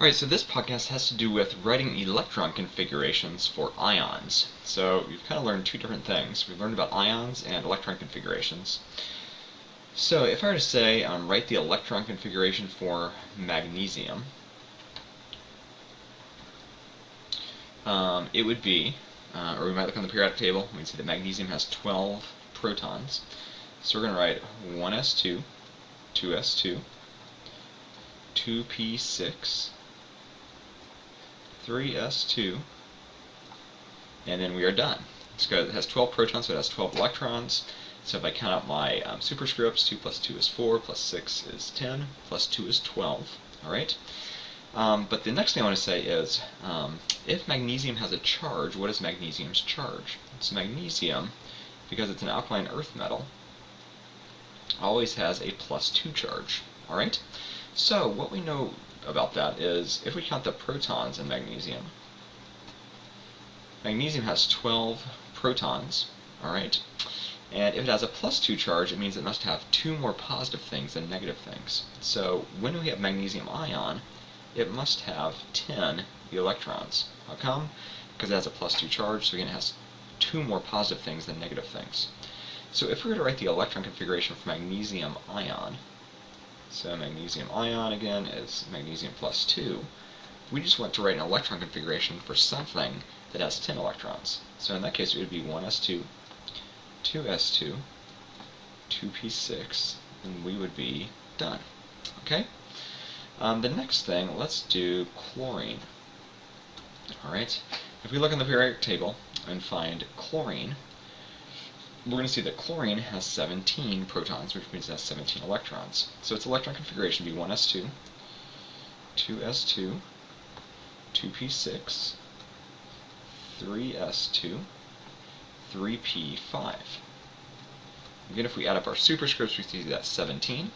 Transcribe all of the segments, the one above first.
Alright, so this podcast has to do with writing electron configurations for ions. So we've kind of learned two different things. We've learned about ions and electron configurations. So if I were to say, write the electron configuration for magnesium, it would be, or we might look on the periodic table, we can see that magnesium has 12 protons. So we're going to write 1s2, 2s2, 2p6, 3s2, and then we are done. It has 12 protons, so it has 12 electrons. So if I count out my superscripts, 2 plus 2 is 4, plus 6 is 10, plus 2 is 12. Alright? But the next thing I want to say is, if magnesium has a charge, what is magnesium's charge? So magnesium, because it's an alkaline earth metal, always has a +2 charge. Alright? So what we know about that is, if we count the protons in magnesium, magnesium has 12 protons, alright? And if it has a +2 charge, it means it must have 2 more positive things than negative things. So when we have magnesium ion, it must have 10 electrons. How come? Because it has a +2 charge, so again it has 2 more positive things than negative things. So if we were to write the electron configuration for magnesium ion, so magnesium ion, again, is magnesium +2. We just want to write an electron configuration for something that has 10 electrons. So in that case, it would be 1s2, 2s2, 2p6, and we would be done. Okay? The next thing, let's do chlorine. Alright? If we look in the periodic table and find chlorine, we're going to see that chlorine has 17 protons, which means it has 17 electrons. So its electron configuration would be 1s2, 2s2, 2p6, 3s2, 3p5. Again, if we add up our superscripts, we see that's 17.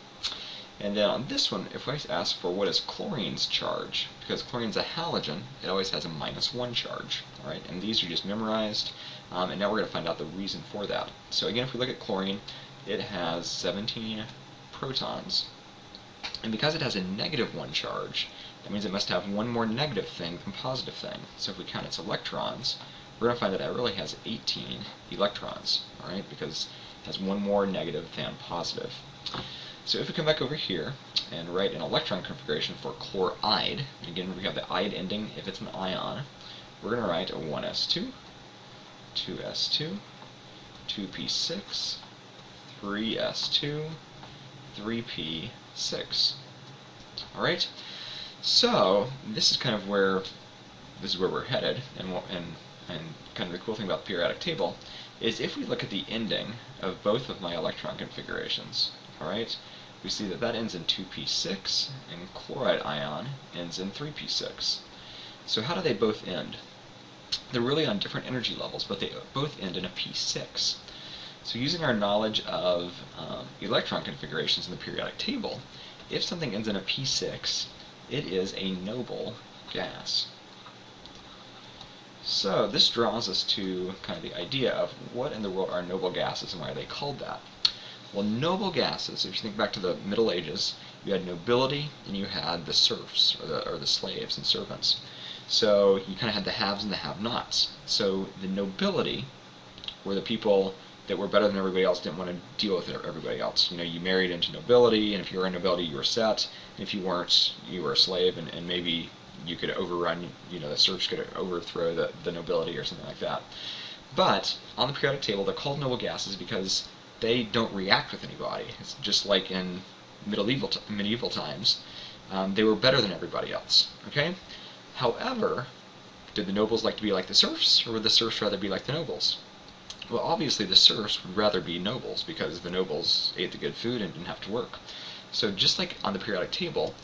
And then on this one, if I ask for what is chlorine's charge, because chlorine's a halogen, it always has a -1 charge. Alright, and these are just memorized, and now we're going to find out the reason for that. So again, if we look at chlorine, it has 17 protons, and because it has a -1 charge, that means it must have one more negative thing than positive thing. So if we count its electrons, we're going to find that it really has 18 electrons, alright, because it has one more negative than positive. So if we come back over here and write an electron configuration for chloride, again we have the ide ending if it's an ion, we're going to write a 1s2, 2s2, 2p6, 3s2, 3p6. Alright? So this is kind of where we're headed, and kind of the cool thing about the periodic table is if we look at the ending of both of my electron configurations, alright, we see that that ends in 2p6, and chloride ion ends in 3p6. So how do they both end? They're really on different energy levels, but they both end in a p6. So using our knowledge of electron configurations in the periodic table, if something ends in a p6, it is a noble gas. So this draws us to kind of the idea of what in the world are noble gases and why are they called that. Well, noble gases, if you think back to the Middle Ages, you had nobility and you had the serfs, or the slaves and servants. So you kind of had the haves and the have-nots. So the nobility were the people that were better than everybody else, didn't want to deal with everybody else. You know, you married into nobility, and if you were in nobility, you were set, and if you weren't, you were a slave, and maybe you could overrun, you know, the serfs could overthrow the nobility or something like that. But on the periodic table, they're called noble gases because they don't react with anybody. It's just like in medieval times. They were better than everybody else. Okay? However, did the nobles like to be like the serfs, or would the serfs rather be like the nobles? Well, obviously the serfs would rather be nobles because the nobles ate the good food and didn't have to work. So just like on the periodic table,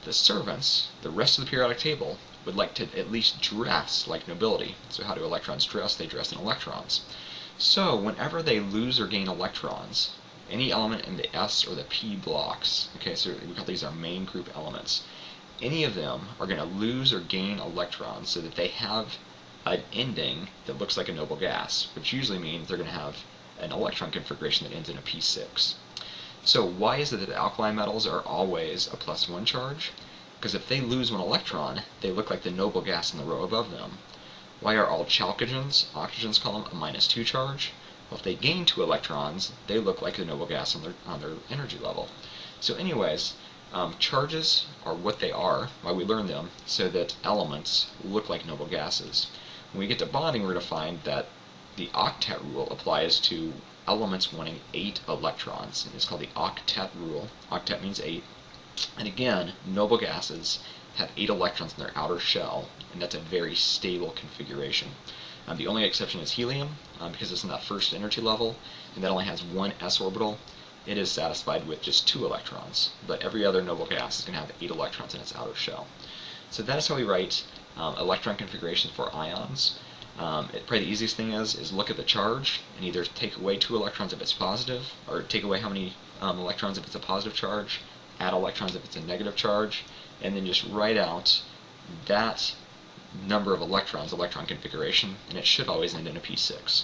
the servants, the rest of the periodic table, would like to at least dress like nobility. So how do electrons dress? They dress in electrons. So whenever they lose or gain electrons, any element in the S or the P blocks, okay, so we call these our main group elements, any of them are going to lose or gain electrons so that they have an ending that looks like a noble gas, which usually means they're going to have an electron configuration that ends in a p6. So why is it that alkali metals are always a +1 charge? Because if they lose one electron, they look like the noble gas in the row above them. Why are all chalcogens, oxygens call them, a -2 charge? Well, if they gain 2 electrons, they look like the noble gas on their energy level. So anyways, charges are what they are, why we learn them, so that elements look like noble gases. When we get to bonding, we're going to find that the octet rule applies to elements wanting 8 electrons. And it's called the octet rule. Octet means 8. And again, noble gases have 8 electrons in their outer shell, and that's a very stable configuration. The only exception is helium, because it's in that first energy level, and that only has 1 s orbital. It is satisfied with just 2 electrons, but every other noble gas is going to have 8 electrons in its outer shell. So that is how we write electron configurations for ions. Probably the easiest thing is look at the charge and either take away 2 electrons if it's positive, or take away how many electrons if it's a positive charge, add electrons if it's a negative charge, and then just write out that number of electrons, electron configuration, and it should always end in a p6.